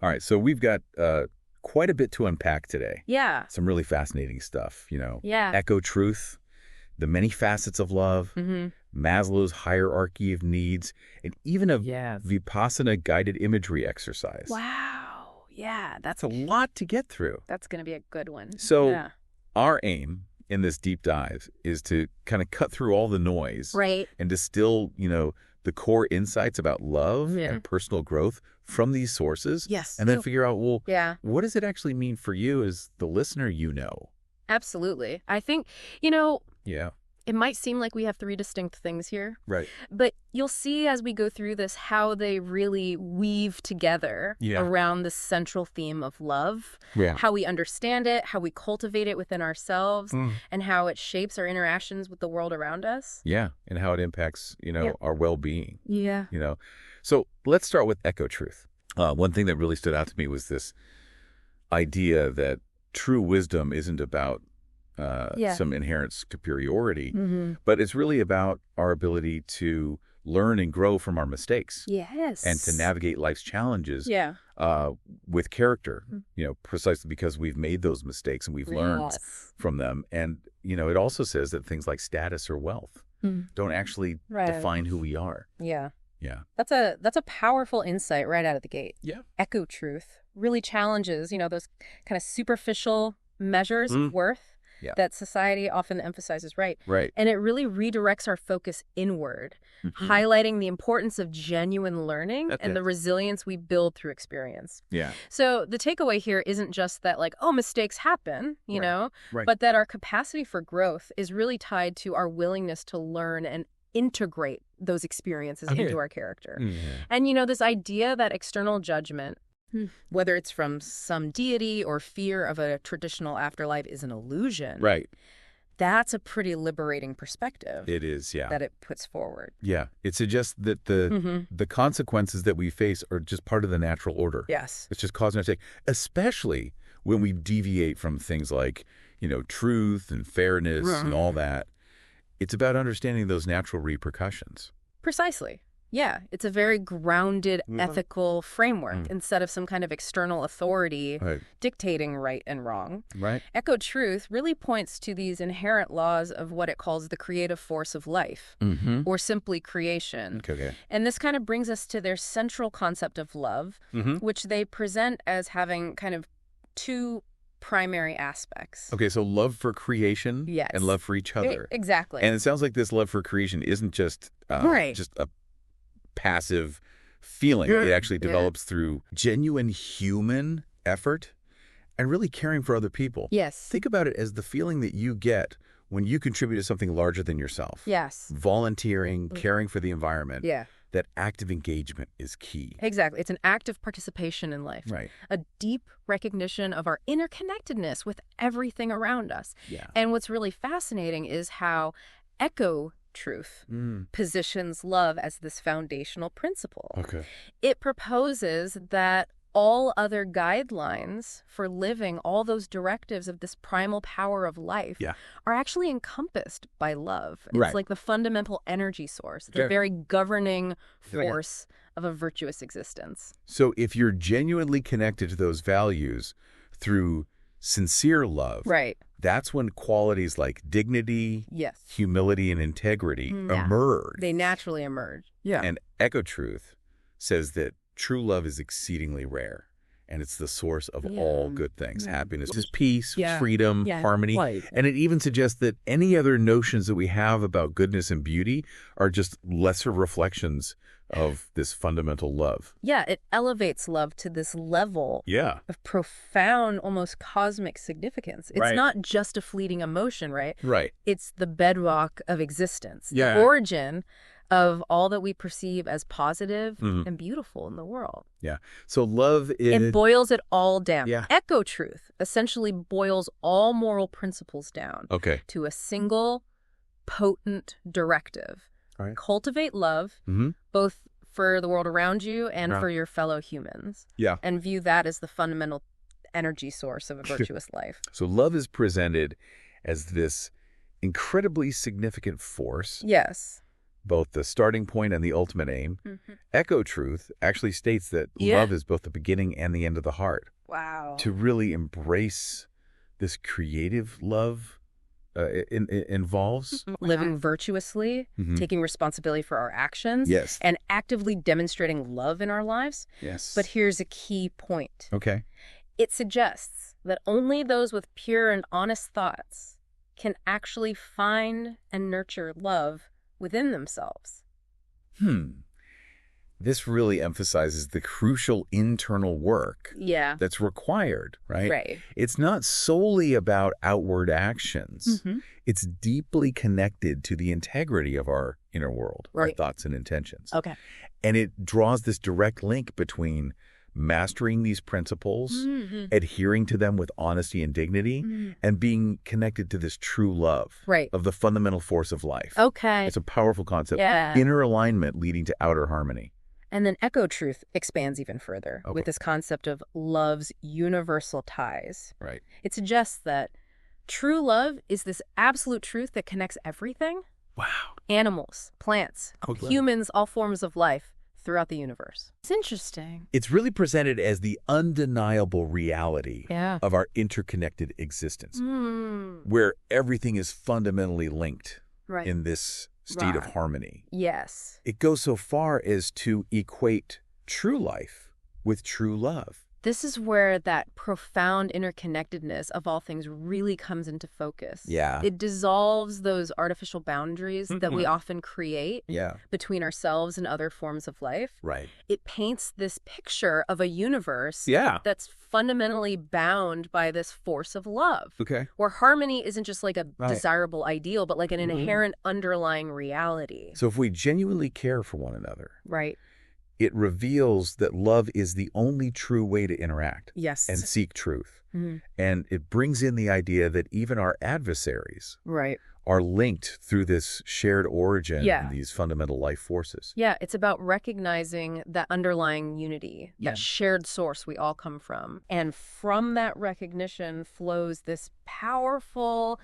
All right, so we've got quite a bit to unpack today. Yeah. Some really fascinating stuff, Yeah. Echotruth, the many facets of love, Maslow's hierarchy of needs, and even a Vipassana-guided imagery exercise. Wow. Yeah. That's a lot to get through. That's going to be a good one. So our aim in this deep dive is to kind of cut through all the noise and distill, the core insights about love and personal growth from these sources. Yes. And then figure out, what does it actually mean for you as the listener Absolutely. I think, it might seem like we have three distinct things here. Right. But you'll see as we go through this how they really weave together around the central theme of love, how we understand it, how we cultivate it within ourselves, and how it shapes our interactions with the world around us. Yeah, and how it impacts, our well-being. Yeah. So let's start with Echotruth. One thing that really stood out to me was this idea that true wisdom isn't about some inherent superiority, but it's really about our ability to learn and grow from our mistakes. Yes. And to navigate life's challenges with character, precisely because we've made those mistakes and we've learned from them. And, it also says that things like status or wealth don't actually define who we are. Yeah. Yeah. That's a powerful insight right out of the gate. Yeah. Echotruth really challenges, those kind of superficial measures of worth that society often emphasizes, right? And it really redirects our focus inward, highlighting the importance of genuine learning and the resilience we build through experience. Yeah. So the takeaway here isn't just that mistakes happen, but that our capacity for growth is really tied to our willingness to learn and integrate those experiences into our character. And, this idea that external judgment, whether it's from some deity or fear of a traditional afterlife, is an illusion. Right. That's a pretty liberating perspective. It is, that it puts forward. Yeah. It suggests that the consequences that we face are just part of the natural order. Yes. It's just cause and effect, especially when we deviate from things like, truth and fairness and all that. It's about understanding those natural repercussions. Precisely. Yeah, it's a very grounded ethical framework instead of some kind of external authority dictating right and wrong. Right. Echotruth really points to these inherent laws of what it calls the creative force of life, or simply creation. Okay. And this kind of brings us to their central concept of love, which they present as having kind of two primary aspects. Okay, so love for creation and love for each other. Exactly. And it sounds like this love for creation isn't just just a passive feeling. It actually develops through genuine human effort and really caring for other people. Yes. Think about it as the feeling that you get when you contribute to something larger than yourself. Yes. Volunteering, caring for the environment. Yeah. That active engagement is key. Exactly. It's an active participation in life. Right. A deep recognition of our interconnectedness with everything around us. Yeah. And what's really fascinating is how Echotruth positions love as this foundational principle. Okay. It proposes that all other guidelines for living, all those directives of this primal power of life are actually encompassed by love. It's like the fundamental energy source, the very governing force of a virtuous existence. So if you're genuinely connected to those values through sincere love, that's when qualities like dignity, humility, and integrity emerge. They naturally emerge. Yeah. And Echotruth says that true love is exceedingly rare, and it's the source of all good things. Happiness, just peace, freedom, harmony. And it even suggests that any other notions that we have about goodness and beauty are just lesser reflections of this fundamental love. Yeah, it elevates love to this level of profound, almost cosmic significance. It's not just a fleeting emotion, right? Right. It's the bedrock of existence, the origin of all that we perceive as positive and beautiful in the world. Yeah. So love is... It boils it all down. Echotruth essentially boils all moral principles down to a single potent directive. Cultivate love, both for the world around you and for your fellow humans. And view that as the fundamental energy source of a virtuous life. So love is presented as this incredibly significant force. Yes. both the starting point and the ultimate aim. Echotruth actually states that love is both the beginning and the end of the heart. Wow. To really embrace this creative love involves living virtuously, taking responsibility for our actions, and actively demonstrating love in our lives. Yes. But here's a key point. Okay. It suggests that only those with pure and honest thoughts can actually find and nurture love within themselves. This really emphasizes the crucial internal work that's required, right? Right. It's not solely about outward actions. It's deeply connected to the integrity of our inner world, our thoughts and intentions. Okay. And it draws this direct link between mastering these principles, adhering to them with honesty and dignity, and being connected to this true love of the fundamental force of life. Okay. It's a powerful concept. Yeah. Inner alignment leading to outer harmony. And then Echotruth expands even further with this concept of love's universal ties. Right. It suggests that true love is this absolute truth that connects everything. Wow. Animals, plants, humans, all forms of life throughout the universe. It's interesting. It's really presented as the undeniable reality of our interconnected existence, where everything is fundamentally linked in this state of harmony. Yes. It goes so far as to equate true life with true love. This is where that profound interconnectedness of all things really comes into focus. Yeah. It dissolves those artificial boundaries that we often create between ourselves and other forms of life. Right. It paints this picture of a universe that's fundamentally bound by this force of love. Okay. Where harmony isn't just like a desirable ideal, but like an inherent underlying reality. So if we genuinely care for one another. Right. It reveals that love is the only true way to interact and seek truth. And it brings in the idea that even our adversaries are linked through this shared origin and these fundamental life forces. Yeah, it's about recognizing that underlying unity, that shared source we all come from. And from that recognition flows this powerful,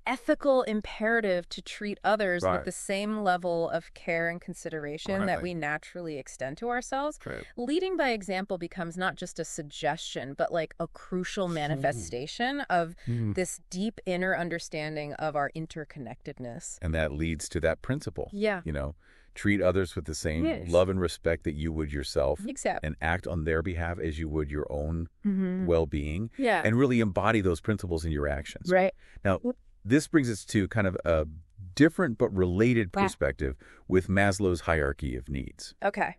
ethical imperative to treat others with the same level of care and consideration that we naturally extend to ourselves. Leading by example becomes not just a suggestion, but like a crucial manifestation of this deep inner understanding of our interconnectedness. And that leads to that principle. Yeah. You know, treat others with the same love and respect that you would yourself. And act on their behalf as you would your own well-being. And really embody those principles in your actions. Right. Now, this brings us to kind of a different but related perspective with Maslow's hierarchy of needs. Okay.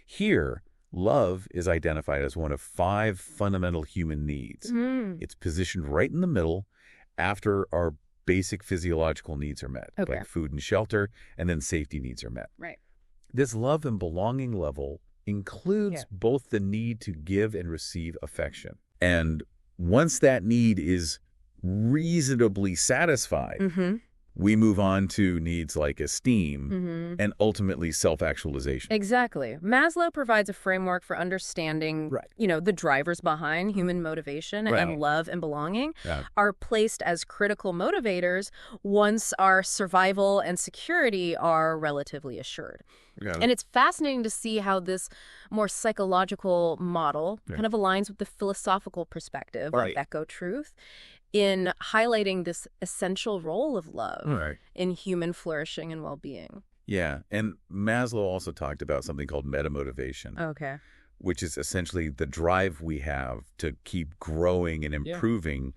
Here, love is identified as one of 5 fundamental human needs. It's positioned right in the middle after our basic physiological needs are met, like food and shelter, and then safety needs are met. Right. This love and belonging level includes both the need to give and receive affection. And once that need is reasonably satisfied, we move on to needs like esteem and ultimately self-actualization. Exactly. Maslow provides a framework for understanding, you know, the drivers behind human motivation and love and belonging are placed as critical motivators once our survival and security are relatively assured. And it's fascinating to see how this more psychological model kind of aligns with the philosophical perspective of Echotruth in highlighting this essential role of love in human flourishing and well-being. Yeah, and Maslow also talked about something called metamotivation. Okay. Which is essentially the drive we have to keep growing and improving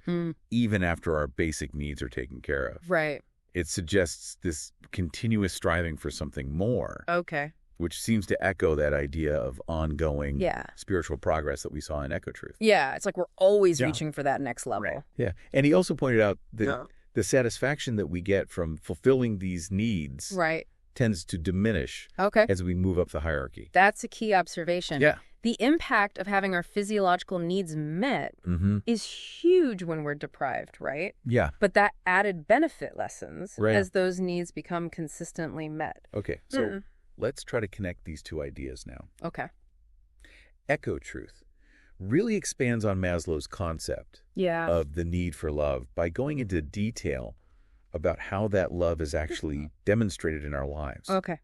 even after our basic needs are taken care of. Right. It suggests this continuous striving for something more. Okay. Which seems to echo that idea of ongoing spiritual progress that we saw in Echotruth. Yeah, it's like we're always reaching for that next level. Right. Yeah, and he also pointed out that the satisfaction that we get from fulfilling these needs tends to diminish as we move up the hierarchy. That's a key observation. Yeah. The impact of having our physiological needs met is huge when we're deprived, right? Yeah. But that added benefit lessens as those needs become consistently met. Okay, so let's try to connect these two ideas now. Okay. Echotruth really expands on Maslow's concept of the need for love by going into detail about how that love is actually demonstrated in our lives. Okay.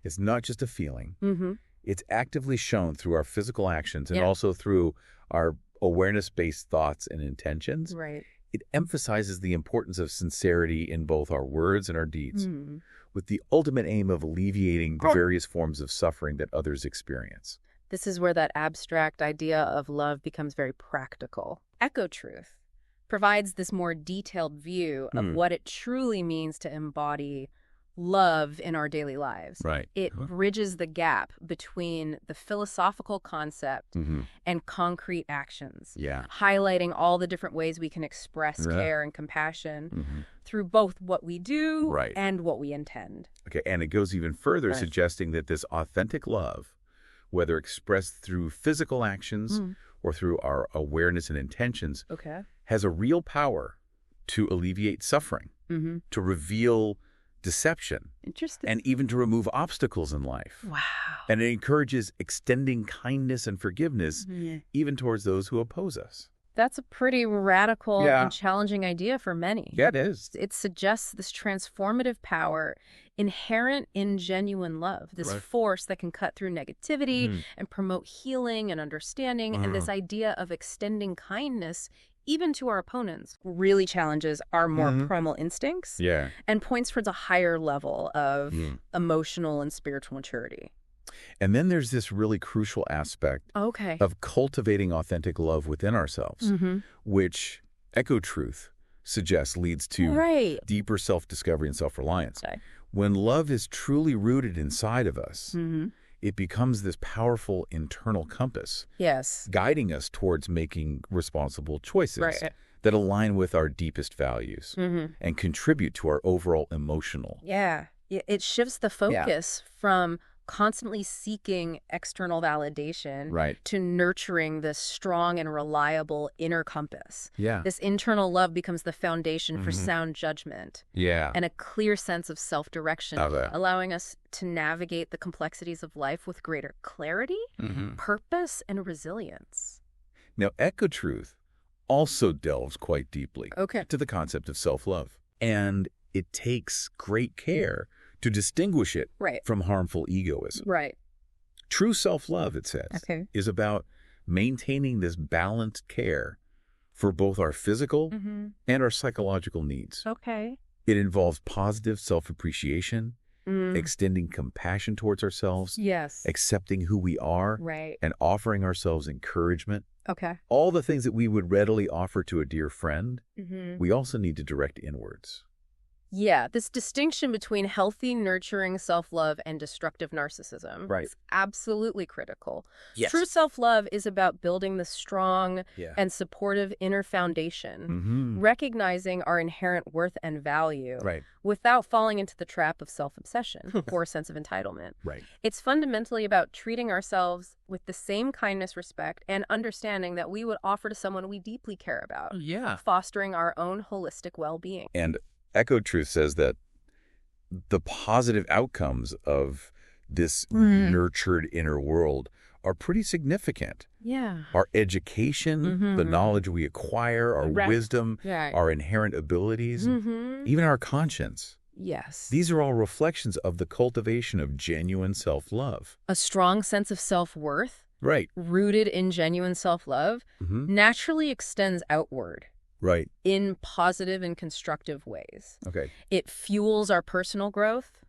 It's not just a feeling. Mm-hmm. It's actively shown through our physical actions and also through our awareness-based thoughts and intentions. Right. It emphasizes the importance of sincerity in both our words and our deeds, with the ultimate aim of alleviating the various forms of suffering that others experience. This is where that abstract idea of love becomes very practical. Echotruth provides this more detailed view of what it truly means to embody love in our daily lives. Right. It bridges the gap between the philosophical concept and concrete actions, highlighting all the different ways we can express care and compassion through both what we do and what we intend. Okay, and it goes even further, suggesting that this authentic love, whether expressed through physical actions or through our awareness and intentions, has a real power to alleviate suffering, to reveal deception, and even to remove obstacles in life. Wow. And it encourages extending kindness and forgiveness even towards those who oppose us. That's a pretty radical and challenging idea for many. Yeah, it is. It suggests this transformative power inherent in genuine love, this force that can cut through negativity and promote healing and understanding, and this idea of extending kindness even to our opponents really challenges our more primal instincts and points towards a higher level of emotional and spiritual maturity. And then there's this really crucial aspect of cultivating authentic love within ourselves, which Echotruth suggests leads to deeper self-discovery and self-reliance. When love is truly rooted inside of us, it becomes this powerful internal compass, guiding us towards making responsible choices that align with our deepest values and contribute to our overall emotional. It shifts the focus from constantly seeking external validation to nurturing this strong and reliable inner compass. This internal love becomes the foundation for sound judgment and a clear sense of self-direction, allowing us to navigate the complexities of life with greater clarity, purpose, and resilience. Now, Echotruth also delves quite deeply to the concept of self-love, and it takes great care to distinguish it from harmful egoism. True self-love, it says, is about maintaining this balanced care for both our physical and our psychological needs. It involves positive self-appreciation, extending compassion towards ourselves, accepting who we are, and offering ourselves encouragement. All the things that we would readily offer to a dear friend, we also need to direct inwards. This distinction between healthy, nurturing self-love and destructive narcissism is absolutely critical. True self-love is about building the strong and supportive inner foundation, recognizing our inherent worth and value without falling into the trap of self-obsession or a sense of entitlement. It's fundamentally about treating ourselves with the same kindness, respect, and understanding that we would offer to someone we deeply care about, fostering our own holistic well-being. And Echotruth says that the positive outcomes of this nurtured inner world are pretty significant. Our education, the knowledge we acquire, our wisdom, our inherent abilities, even our conscience. These are all reflections of the cultivation of genuine self-love. A strong sense of self-worth, rooted in genuine self-love, naturally extends outward. In positive and constructive ways. It fuels our personal growth.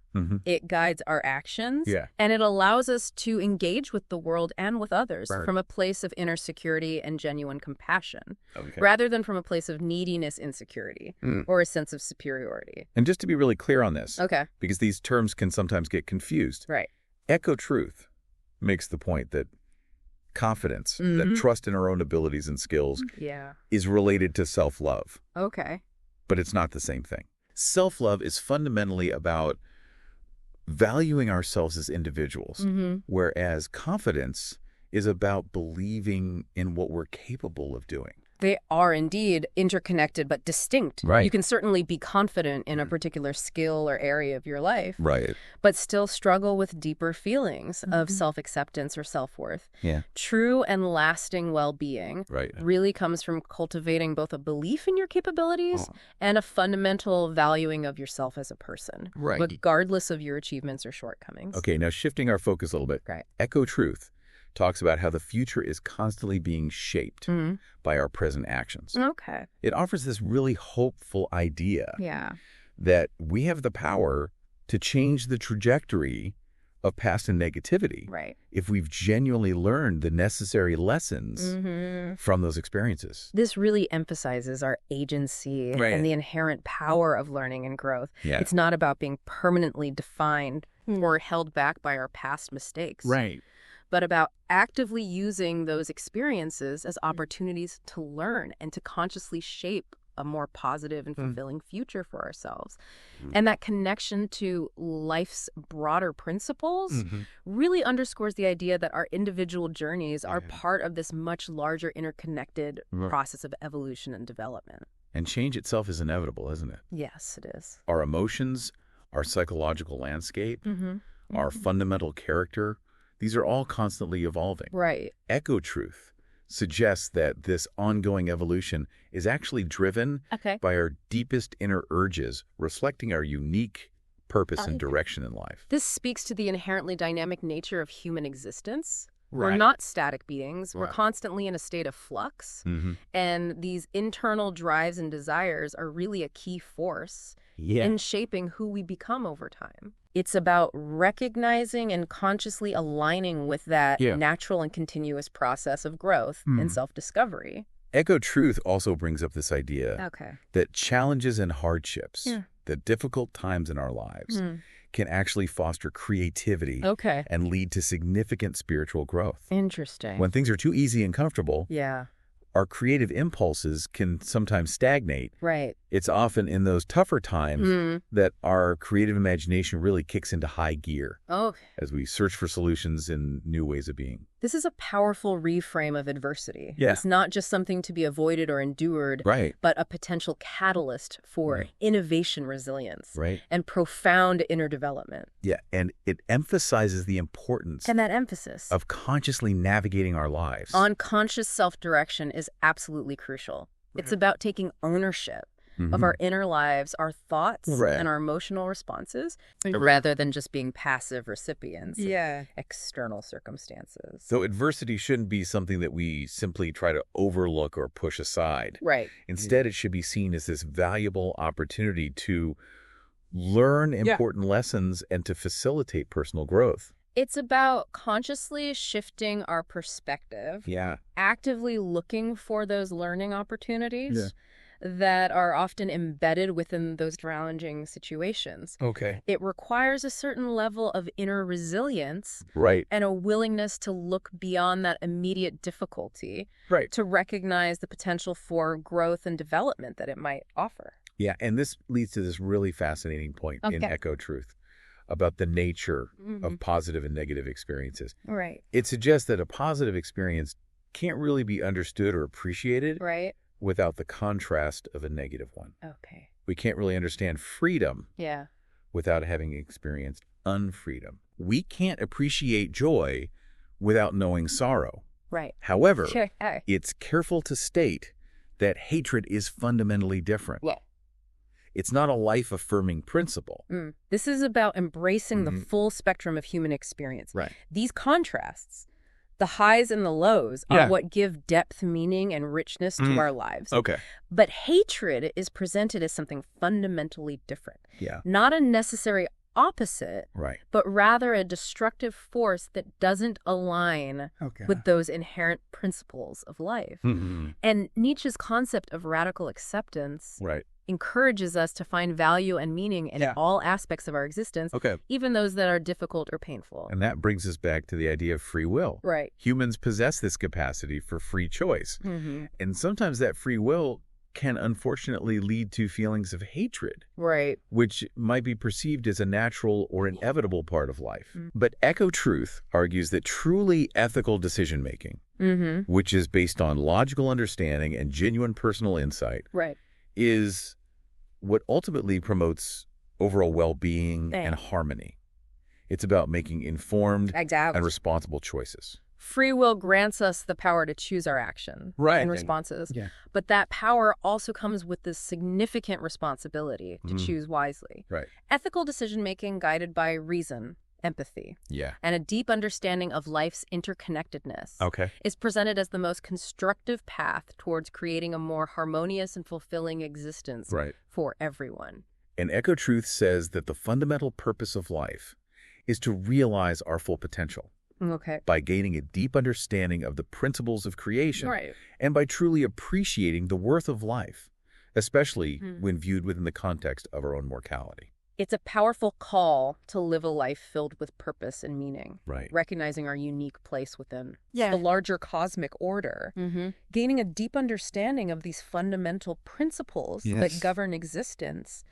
It guides our actions. And it allows us to engage with the world and with others from a place of inner security and genuine compassion, rather than from a place of neediness, insecurity, or a sense of superiority. And just to be really clear on this, because these terms can sometimes get confused, Echotruth makes the point that confidence, that trust in our own abilities and skills is related to self-love. But it's not the same thing. Self-love is fundamentally about valuing ourselves as individuals, whereas confidence is about believing in what we're capable of doing. They are indeed interconnected but distinct. Right. You can certainly be confident in a particular skill or area of your life, right, but still struggle with deeper feelings of self-acceptance or self-worth. Yeah. True and lasting well-being really comes from cultivating both a belief in your capabilities and a fundamental valuing of yourself as a person, regardless of your achievements or shortcomings. Okay, now shifting our focus a little bit. Right. Echotruth talks about how the future is constantly being shaped by our present actions. Okay. It offers this really hopeful idea that we have the power to change the trajectory of past and negativity if we've genuinely learned the necessary lessons from those experiences. This really emphasizes our agency and the inherent power of learning and growth. Yeah. It's not about being permanently defined or held back by our past mistakes. Right. But about actively using those experiences as opportunities to learn and to consciously shape a more positive and fulfilling future for ourselves. And that connection to life's broader principles really underscores the idea that our individual journeys are part of this much larger interconnected process of evolution and development. And change itself is inevitable, isn't it? Yes, it is. Our emotions, our psychological landscape, our fundamental character, these are all constantly evolving. Right. Echotruth suggests that this ongoing evolution is actually driven by our deepest inner urges, reflecting our unique purpose and direction in life. This speaks to the inherently dynamic nature of human existence. We're not static beings. We're constantly in a state of flux. And these internal drives and desires are really a key force in shaping who we become over time. It's about recognizing and consciously aligning with that natural and continuous process of growth and self-discovery. Echotruth also brings up this idea that challenges and hardships, the difficult times in our lives, can actually foster creativity and lead to significant spiritual growth. Interesting. When things are too easy and comfortable, our creative impulses can sometimes stagnate. Right. It's often in those tougher times that our creative imagination really kicks into high gear as we search for solutions and new ways of being. This is a powerful reframe of adversity. Yeah. It's not just something to be avoided or endured, but a potential catalyst for innovation resilience and profound inner development. Yeah, and it emphasizes the importance and that emphasis of consciously navigating our lives. On conscious self-direction is absolutely crucial. It's about taking ownership of our inner lives, our thoughts, and our emotional responses, rather than just being passive recipients of external circumstances. So adversity shouldn't be something that we simply try to overlook or push aside. Right. Instead, it should be seen as this valuable opportunity to learn important lessons and to facilitate personal growth. It's about consciously shifting our perspective, actively looking for those learning opportunities that are often embedded within those challenging situations. It requires a certain level of inner resilience and a willingness to look beyond that immediate difficulty to recognize the potential for growth and development that it might offer. Yeah, and this leads to this really fascinating point in Echotruth about the nature of positive and negative experiences. It suggests that a positive experience can't really be understood or appreciated without the contrast of a negative one. We can't really understand freedom without having experienced unfreedom. We can't appreciate joy without knowing sorrow. However, it's careful to state that hatred is fundamentally different. It's not a life-affirming principle. This is about embracing the full spectrum of human experience. These contrasts, the highs and the lows, are what give depth, meaning, and richness to our lives. But hatred is presented as something fundamentally different. Not a necessary opposite, but rather a destructive force that doesn't align with those inherent principles of life. And Nietzsche's concept of radical acceptance encourages us to find value and meaning in all aspects of our existence, even those that are difficult or painful. And that brings us back to the idea of free will. Humans possess this capacity for free choice. And sometimes that free will can unfortunately lead to feelings of hatred. Right. Which might be perceived as a natural or inevitable part of life. But Echotruth argues that truly ethical decision-making, which is based on logical understanding and genuine personal insight, is what ultimately promotes overall well-being and harmony. It's about making informed and responsible choices. Free will grants us the power to choose our action and responses. But that power also comes with this significant responsibility to choose wisely. Ethical decision-making guided by reason, empathy, and a deep understanding of life's interconnectedness is presented as the most constructive path towards creating a more harmonious and fulfilling existence for everyone. And Echotruth says that the fundamental purpose of life is to realize our full potential. By gaining a deep understanding of the principles of creation and by truly appreciating the worth of life, especially when viewed within the context of our own mortality. It's a powerful call to live a life filled with purpose and meaning, recognizing our unique place within the larger cosmic order, gaining a deep understanding of these fundamental principles that govern existence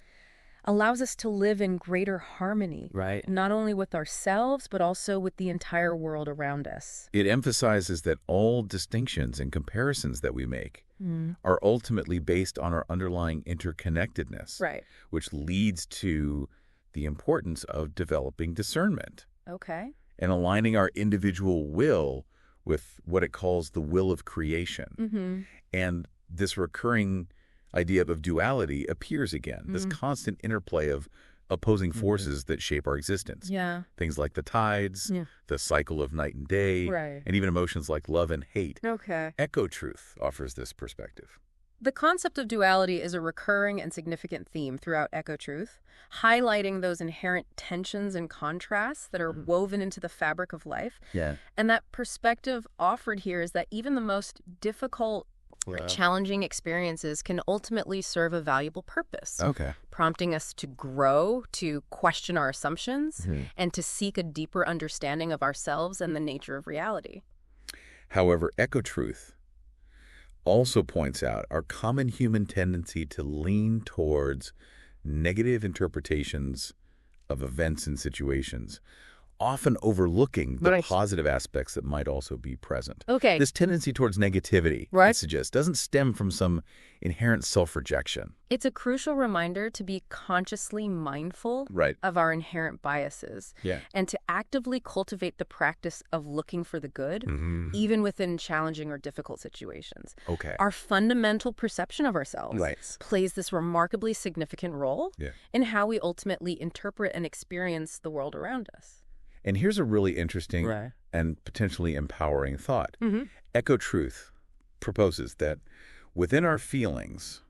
allows us to live in greater harmony, not only with ourselves, but also with the entire world around us. It emphasizes that all distinctions and comparisons that we make are ultimately based on our underlying interconnectedness, which leads to the importance of developing discernment. And aligning our individual will with what it calls the will of creation. And this recurring idea of duality appears again, this constant interplay of opposing forces that shape our existence. Things like the tides, the cycle of night and day, and even emotions like love and hate. Echotruth offers this perspective. The concept of duality is a recurring and significant theme throughout Echotruth, highlighting those inherent tensions and contrasts that are woven into the fabric of life. And that perspective offered here is that even the most difficult challenging experiences can ultimately serve a valuable purpose, prompting us to grow, to question our assumptions, and to seek a deeper understanding of ourselves and the nature of reality. However, Echotruth also points out our common human tendency to lean towards negative interpretations of events and situations, often overlooking the positive aspects that might also be present. This tendency towards negativity, it suggests, doesn't stem from some inherent self-rejection. It's a crucial reminder to be consciously mindful of our inherent biases and to actively cultivate the practice of looking for the good, even within challenging or difficult situations. Our fundamental perception of ourselves plays this remarkably significant role in how we ultimately interpret and experience the world around us. And here's a really interesting and potentially empowering thought. Echotruth proposes that within our feelings,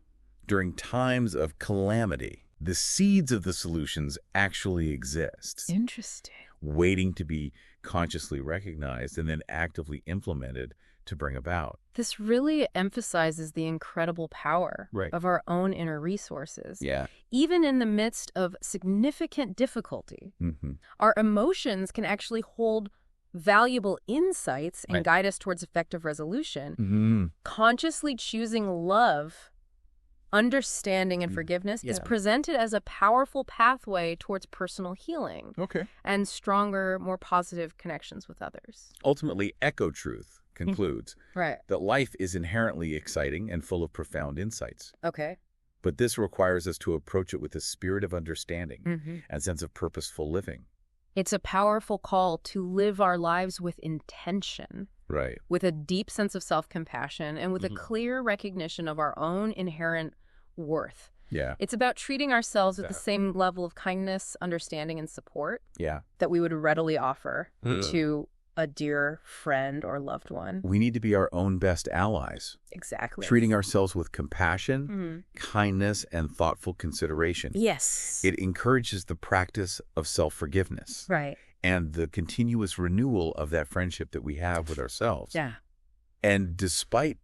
during times of calamity, the seeds of the solutions actually exist. Interesting. Waiting to be consciously recognized and then actively implemented to bring about. This really emphasizes the incredible power of our own inner resources. Even in the midst of significant difficulty, our emotions can actually hold valuable insights and guide us towards effective resolution. Consciously choosing love, understanding, and forgiveness is presented as a powerful pathway towards personal healing and stronger, more positive connections with others. Ultimately, Echotruth concludes that life is inherently exciting and full of profound insights. But this requires us to approach it with a spirit of understanding and sense of purposeful living. It's a powerful call to live our lives with intention, with a deep sense of self-compassion, and with a clear recognition of our own inherent worth. It's about treating ourselves with the same level of kindness, understanding, and support that we would readily offer to a dear friend or loved one. We need to be our own best allies. Treating ourselves with compassion, kindness, and thoughtful consideration. It encourages the practice of self-forgiveness. And the continuous renewal of that friendship that we have with ourselves. And despite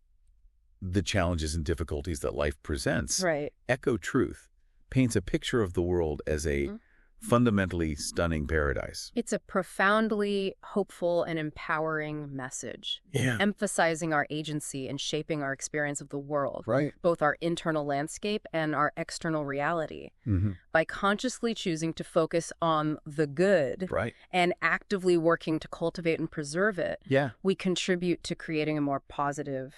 the challenges and difficulties that life presents, Echotruth paints a picture of the world as a fundamentally stunning paradise. It's a profoundly hopeful and empowering message, emphasizing our agency and shaping our experience of the world, both our internal landscape and our external reality. By consciously choosing to focus on the good and actively working to cultivate and preserve it, we contribute to creating a more positive